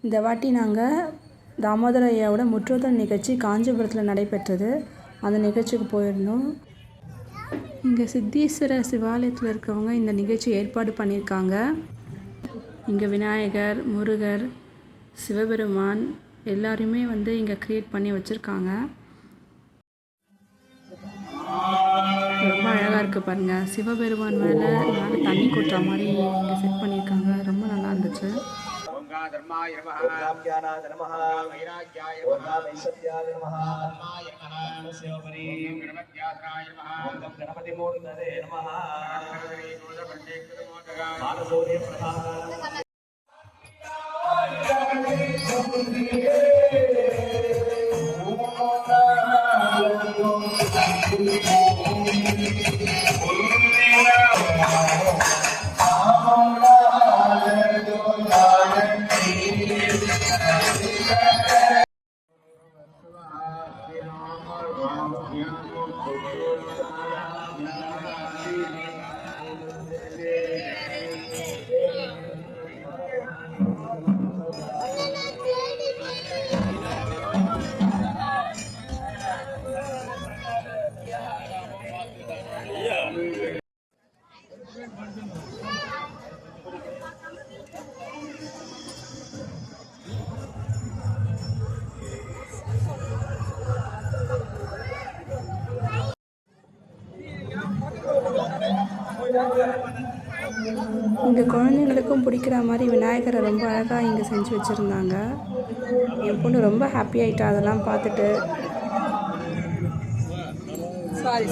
இந்த வாட்டி நாங்கள் தாமோதர ஐயாவோட முற்றோதல் நிகழ்ச்சி காஞ்சிபுரத்தில் நடைபெற்றது. அந்த நிகழ்ச்சிக்கு போயிருந்தோம். இங்கே சித்தீஸ்வரர் சிவாலயத்தில் இருக்கவங்க இந்த நிகழ்ச்சி ஏற்பாடு பண்ணியிருக்காங்க. இங்கே விநாயகர், முருகர், சிவபெருமான் எல்லாருமே இங்கே க்ரியேட் பண்ணி வச்சுருக்காங்க. ரொம்ப அழகாக இருக்குது பாருங்கள். சிவபெருமான் மேலே தண்ணி கொட்டுற மாதிரி இங்கே செட் பண்ணியிருக்காங்க. ரொம்ப நல்லா இருந்துச்சு. धर्माय नमः ओंकाम्यानाय नमः वैराग्याय नमः वैशत्याय नमः धर्माय नमः शिवपरि गणपत्याय नमः ओम गणपति मूर्तये नमः मानसोदय प्रधान இங்கே குழந்தைங்களுக்கும் பிடிக்கிற மாதிரி விநாயகரை ரொம்ப அழகாக இங்கே செஞ்சு வச்சுருந்தாங்க. என் பொண்ணு ரொம்ப ஹாப்பி ஆகிட்டா அதெல்லாம் பார்த்துட்டு. சாரி.